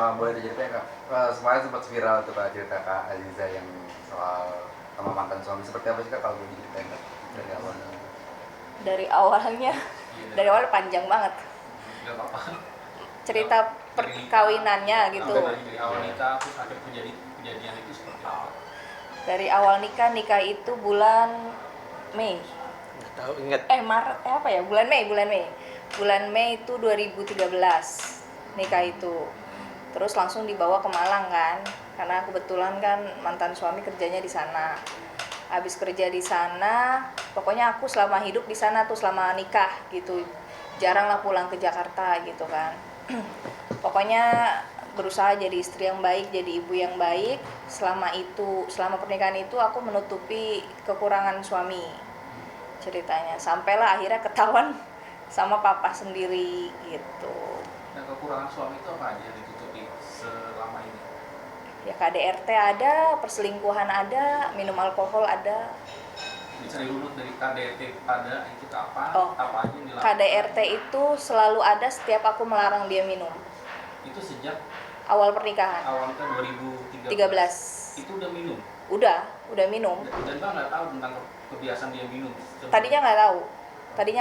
Boleh diceritain Kak? Semalam sempat viral tuh Kak cerita Kak Aziza yang soal sama mantan suami, seperti apa sih Kak kalau boleh diceritain Kak dari awalnya? Dari awalnya dari awal panjang banget Gak apa-apa. cerita perkawinannya gitu. Dari awal nikah terus akhir kejadian itu seperti apa? Dari awal nikah itu bulan Mei. Nggak tahu, ingat. Maret apa ya? Bulan Mei itu 2013 nikah itu. Terus langsung dibawa ke Malang kan. Karena kebetulan kan mantan suami kerjanya di sana. Habis kerja di sana, pokoknya aku selama hidup di sana tuh selama nikah gitu. Jarang lah pulang ke Jakarta gitu kan. Pokoknya berusaha jadi istri yang baik, jadi ibu yang baik. Selama pernikahan itu aku menutupi kekurangan suami ceritanya. Sampailah akhirnya ketahuan sama papa sendiri gitu. Dan kekurangan suami itu apa aja yang ditutupi selama ini? Ya KDRT ada, perselingkuhan ada, minum alkohol ada. Dicari runut dari KDRT pada itu kapan? Oh, Apa aja yang dilakukan? KDRT itu selalu ada setiap aku melarang dia minum. Itu sejak Awal pernikahan. awal tahun 2013. 13. Itu udah minum. Udah minum. Dan Mbak nggak tahu tentang kebiasaan dia minum. Tadinya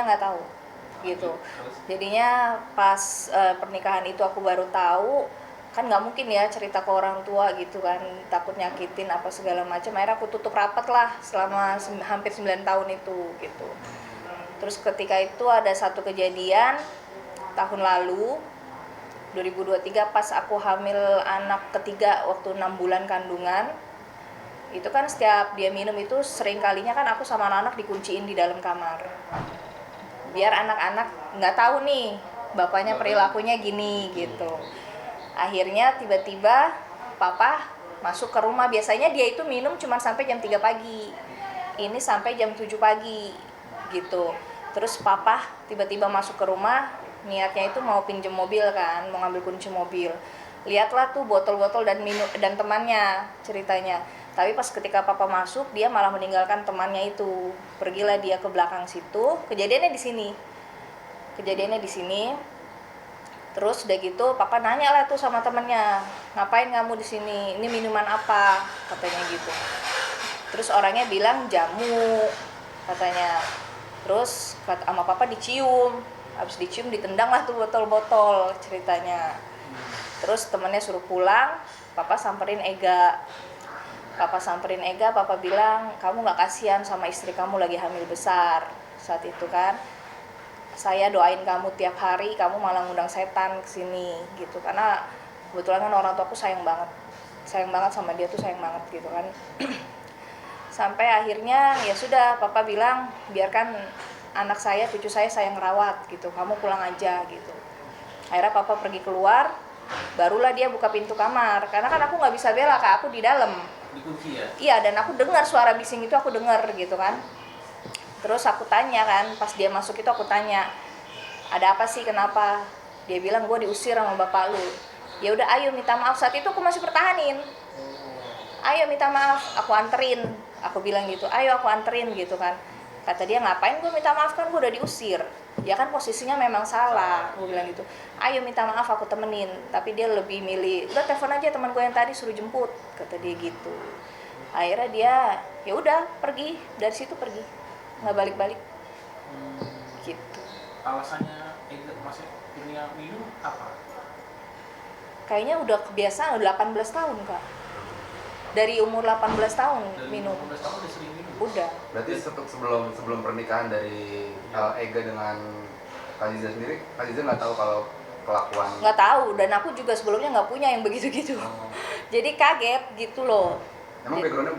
nggak tahu gitu. Terus Jadinya pas pernikahan itu aku baru tahu. Kan nggak mungkin ya cerita ke orang tua gitu kan, takut nyakitin apa segala macam. Akhirnya aku tutup rapat lah selama hampir 9 tahun itu gitu. Terus ketika itu ada satu kejadian tahun lalu 2023 pas aku hamil anak ketiga waktu 6 bulan kandungan. Itu kan setiap dia minum itu sering kalinya kan aku sama anak-anak dikunciin di dalam kamar. Biar anak-anak nggak tahu nih bapaknya perilakunya gini gitu. Akhirnya tiba-tiba papa masuk ke rumah. Biasanya dia itu minum cuma sampai jam 3 pagi. Ini sampai jam 7 pagi gitu. Terus papa tiba-tiba masuk ke rumah, niatnya itu mau pinjem mobil kan, mau ngambil kunci mobil. Lihatlah tuh botol-botol dan temannya ceritanya. Tapi pas ketika papa masuk, dia malah meninggalkan temannya itu. Pergilah dia ke belakang situ. Kejadiannya di sini. Terus udah gitu papa nanya lah tuh sama temennya, ngapain kamu di sini, ini minuman apa, katanya gitu. Terus orangnya bilang jamu katanya. Terus sama papa dicium, habis dicium ditendang lah tuh botol-botol ceritanya. Terus temennya suruh pulang, papa samperin Ega, papa bilang kamu nggak kasihan sama istri kamu lagi hamil besar saat itu kan. Saya doain kamu tiap hari, kamu malah ngundang setan kesini gitu. Karena kebetulan kan orang tuaku sayang banget sama dia tuh, sayang banget gitu kan. Sampai akhirnya ya sudah, papa bilang biarkan anak saya, cucu saya ngerawat gitu, kamu pulang aja gitu. Akhirnya papa pergi keluar, barulah dia buka pintu kamar. Karena kan aku nggak bisa bela, Kak, aku di dalam. dikunci ya? Iya, dan aku dengar suara bising itu, aku dengar gitu kan. Terus aku tanya kan, pas dia masuk itu aku tanya, ada apa sih, kenapa? Dia bilang gue diusir sama bapak lu. Ya udah, ayo minta maaf. Saat itu aku masih pertahanin. Ayo minta maaf, aku anterin. Aku bilang gitu, ayo aku anterin gitu kan. Kata dia, ngapain gue minta maaf, kan gue udah diusir. Ya kan posisinya memang salah, gue bilang gitu. Ayo minta maaf, aku temenin. Tapi dia lebih milih, udah telepon aja teman gue yang tadi suruh jemput, kata dia gitu. Akhirnya dia ya udah pergi, dari situ pergi, nggak balik-balik gitu. Alasannya masih punya minum apa? Kayaknya udah kebiasaan, udah 18 tahun Kak, dari umur 18 tahun Dari minum. 15 tahun udah sering minum? Udah. Berarti sebelum pernikahan dari Ega dengan Kak Aziza sendiri, Kak Aziza nggak tahu kalau kelakuan. Nggak tahu, dan aku juga sebelumnya nggak punya yang begitu-gitu. Jadi kaget gitu loh. Emang backgroundnya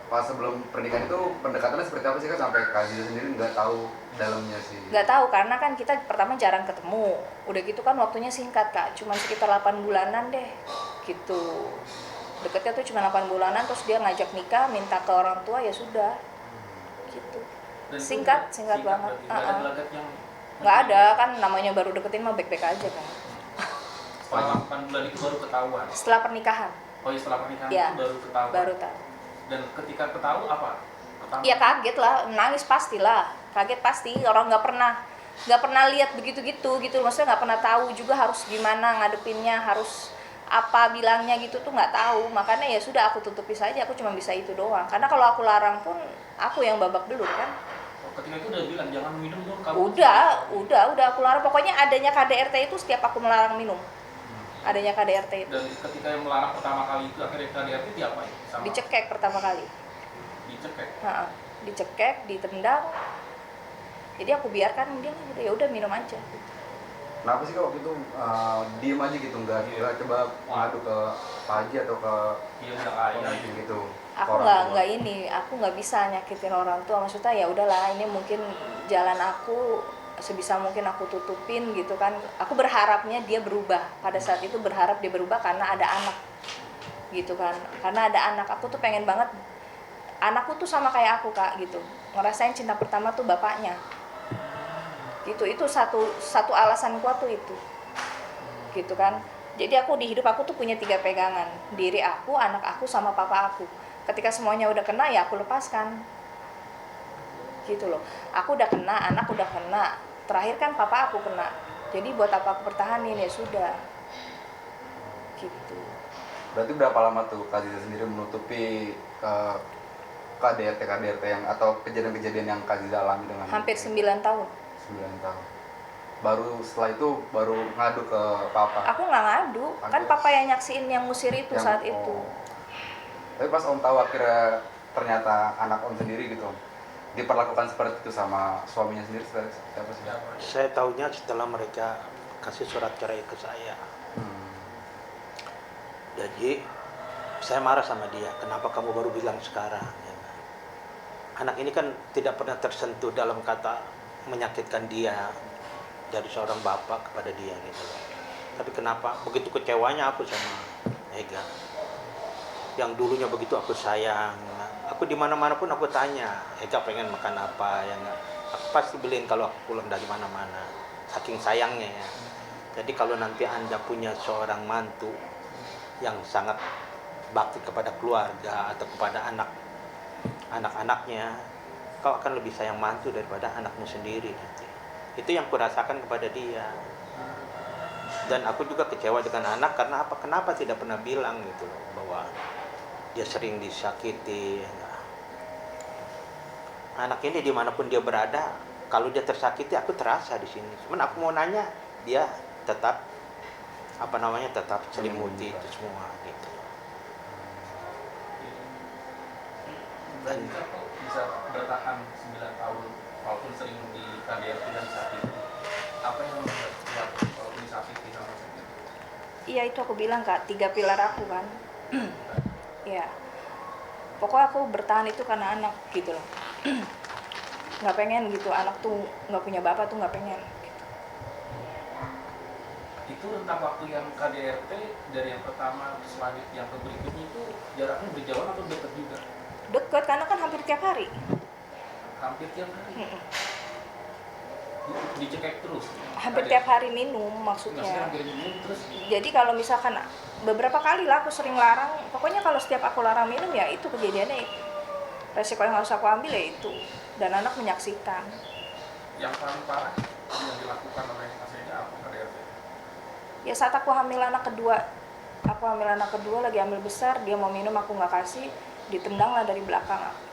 pas sebelum pernikahan itu pendekatannya seperti apa sih Kak, sampai Kak Aziza sendiri nggak tahu dalamnya sih? Nggak tahu, karena kan kita pertama jarang ketemu. Udah gitu kan waktunya singkat Kak, cuma sekitar 8 bulanan deh gitu. Deketnya tuh cuma 8 bulanan, terus dia ngajak nikah, minta ke orang tua, ya sudah gitu. Dan Singkat banget. Nggak ada gelagat yang Nggak ada, kan namanya baru deketin mah baik-baik aja kan. setelah 8 bulan itu baru ketahuan? Setelah pernikahan. Oh ya, setelah pernikahan Ya, itu baru ketahuan? Baru tahu. Dan ketika ketahui apa? Pertama? Ya kaget lah, nangis pastilah, kaget pasti. Orang nggak pernah lihat begitu gitu. Maksudnya nggak pernah tahu juga harus gimana ngadepinnya, harus apa bilangnya gitu tuh nggak tahu, makanya ya sudah aku tutupi saja, aku cuma bisa itu doang, karena kalau aku larang pun aku yang babak belur kan. Ketika itu udah bilang jangan minum dong kamu. Udah aku larang, pokoknya adanya KDRT itu setiap aku melarang minum, adanya KDRT itu. Dan ketika yang melarang pertama kali itu akhirnya KDRT diapain? Sama Dicekek pertama kali. dicekek. Dicekek, ditendang. Jadi aku biarkan dia udah minum aja. Kenapa sih kak waktu itu diem aja gitu, nggak coba ngadu ke Pak Haji atau ke Iya bilang ayah pemimpin gitu? Aku aku nggak bisa nyakitin orang tua, maksudnya ya udahlah, ini mungkin jalan aku, sebisa mungkin aku tutupin gitu kan. Aku berharapnya dia berubah, pada saat itu berharap dia berubah karena ada anak gitu kan, karena ada anak. Aku tuh pengen banget anakku tuh sama kayak aku kak gitu, ngerasain cinta pertama tuh bapaknya gitu. Itu satu alasan kuat tuh itu gitu kan. Jadi aku di hidup aku tuh punya 3 pegangan, diri aku, anak aku, sama papa aku. Ketika semuanya udah kena ya aku lepaskan gitu loh. Aku udah kena, anak udah kena, terakhir kan papa aku kena, jadi buat apa aku pertahanin, ya sudah gitu. Berarti berapa lama tuh Kak Ziza sendiri menutupi KDRT yang atau kejadian-kejadian yang Kak Ziza alami dengan Hampir 9 tahun. 9 tahun. Baru setelah itu baru ngadu ke papa. Aku nggak ngadu, kan papa yang nyaksiin yang ngusir itu saat itu. Tapi pas om tahu akhirnya ternyata anak om sendiri gitu, diperlakukan seperti itu sama suaminya sendiri, siapa sih? Saya tahunya setelah mereka kasih surat cerai ke saya. Jadi saya marah sama dia, kenapa kamu baru bilang sekarang? Ya. Anak ini kan tidak pernah tersentuh dalam kata menyakitkan dia dari seorang bapak kepada dia gitu loh. Tapi kenapa begitu kecewanya aku sama Ega, yang dulunya begitu aku sayang. Aku di mana-mana pun aku tanya, Ega pengen makan apa ya enggak? Aku pasti beliin kalau aku pulang dari mana-mana. Saking sayangnya ya. Jadi kalau nanti Anda punya seorang mantu yang sangat bakti kepada keluarga atau kepada anak-anaknya, kau akan lebih sayang mantu daripada anakmu sendiri nanti. Itu yang kurasakan kepada dia. Dan aku juga kecewa dengan anak karena apa? Kenapa tidak pernah bilang gitu loh, bahwa dia sering disakiti. Anak ini dimanapun dia berada, kalau dia tersakiti aku terasa di sini. Cuman aku mau nanya, dia tetap tetap selimuti itu semua gitu. Dan kok bisa bertahan 9 tahun walaupun sering di KDRT dan sakit? Apa yang membuat kuat walaupun disakiti sama sakit? Iya, itu aku bilang kak, 3 pilar aku kan. Ya, pokoknya aku bertahan itu karena anak gitu loh. Nggak pengen gitu, anak tuh nggak punya bapak tuh nggak pengen. Itu rentang waktu yang KDRT dari yang pertama selanjutnya yang ke berikutnya itu jaraknya berjauhan atau dekat juga? Deket, karena kan hampir tiap hari. Hampir tiap hari. Dicekek terus. Hampir tiap hari minum maksudnya. Hampir minum terus. Jadi kalau misalkan beberapa kali lah aku sering larang, pokoknya kalau setiap aku larang minum ya itu kejadiannya itu. Resiko yang harus aku ambil ya itu, dan anak menyaksikan. Yang paling parah yang dilakukan oleh Mas Ega apa KDRT? Ya saat aku hamil anak kedua lagi hamil besar, dia mau minum aku nggak kasih, ditendang lah dari belakang aku.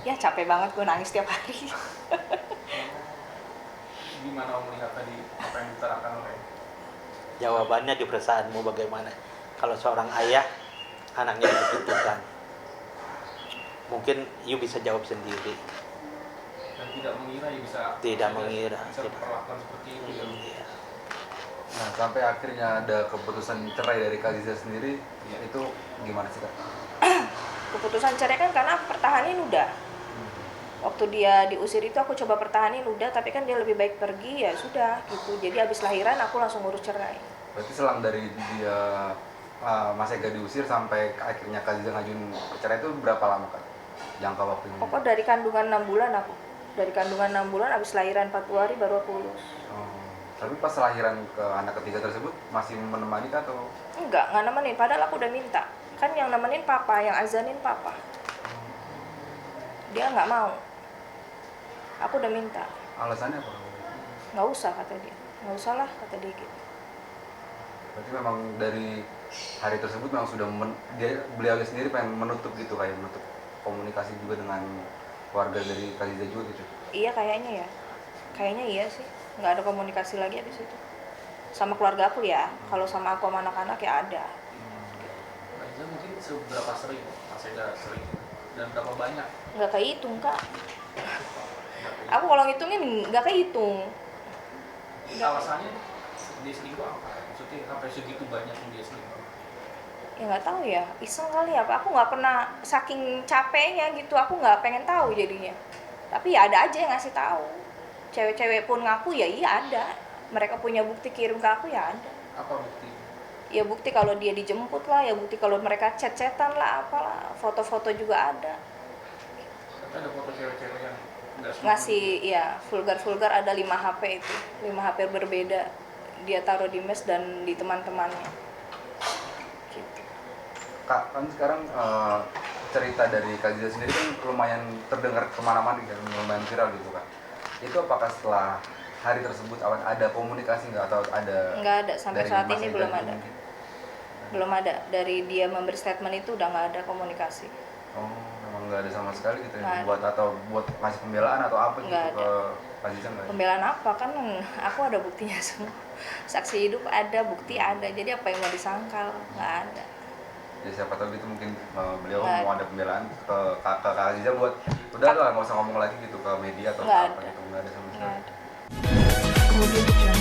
Ya capek banget, gue nangis tiap hari. Gimana om melihat tadi apa yang diterangkan oleh? Jawabannya di perasaanmu bagaimana? Kalau seorang ayah anaknya dibegitukan, mungkin you bisa jawab sendiri. Dan tidak mengira ya bisa. Tidak mengira. Bisa diperlakukan seperti itu ya. Iya. Nah sampai akhirnya ada keputusan cerai dari Kak Ziza sendiri, itu gimana sih Kak? Keputusan cerai kan karena aku pertahanin udah. Waktu dia diusir itu aku coba pertahanin udah, tapi kan dia lebih baik pergi, ya sudah gitu. Jadi habis lahiran aku langsung ngurus cerai. Berarti selang dari dia Mas Ega diusir sampai akhirnya Kak Ziza ngajuin cerai itu berapa lama Kak? Jangka waktunya? Pokoknya dari kandungan 6 bulan aku. Dari kandungan 6 bulan habis lahiran 40 hari baru aku lulus. Tapi pas lahiran ke anak ketiga tersebut masih menemani Kak atau? Enggak nemenin, padahal aku udah minta. Kan yang nemenin papa, yang azanin papa. Dia nggak mau. Aku udah minta. Alasannya apa? Nggak usah kata dia. Nggak usah lah kata dia gitu. Berarti memang dari hari tersebut memang sudah beliau sendiri pengen menutup gitu, kayak menutup komunikasi juga dengan keluarga dari Kak Aziza juga gitu. Iya kayaknya iya sih, nggak ada komunikasi lagi habis itu sama keluarga aku ya. Kalau sama aku sama anak-anak ya ada. Kak Iza mungkin seberapa sering Mas Eda sering dan berapa banyak? Nggak kehitung Kak, aku kalau ngitungin nggak kehitung. Alasannya dia selingkuh apa? Maksudnya sampai segitu banyak yang dia selingkuh? Ya nggak tahu ya, iseng kali apa, aku nggak pernah, saking capeknya gitu aku nggak pengen tahu jadinya. Tapi ya ada aja yang ngasih tahu, cewek-cewek pun ngaku ya iya ada, mereka punya bukti kirim ke aku ya ada. Apa bukti? Ya bukti kalau dia dijemput lah, ya bukti kalau mereka chat-chatan lah, apalah, foto-foto juga ada. Tapi ada foto cewek-cewek yang nggak semua Ngasih ya vulgar-vulgar, ada 5 HP itu, 5 HP berbeda, dia taruh di mes dan di teman-temannya gitu. Kak, kan sekarang cerita dari Kak Aziza sendiri kan lumayan terdengar kemana-mana gitu, lumayan viral gitu kan. Itu apakah setelah hari tersebut ada komunikasi nggak, atau ada? Nggak ada, sampai dari saat Mas ini Eda belum gitu ada. mungkin? Belum ada, dari dia memberi statement itu udah nggak ada komunikasi. Oh, memang nggak ada sama sekali gitu Nggak ya, ada. buat ngasih pembelaan atau apa gitu Nggak ke Kak Aziza nggak ada? Pembelaan apa, kan aku ada buktinya semua, saksi hidup ada, bukti ada, jadi apa yang mau disangkal, nggak ada. Ya siapa tahu gitu mungkin beliau Nggak mau ada pembelaan ke Kak Aziza buat udah lah nggak usah ngomong lagi gitu ke media atau Nggak apa ada. gitu, nggak ada sama Nggak sekali. ada.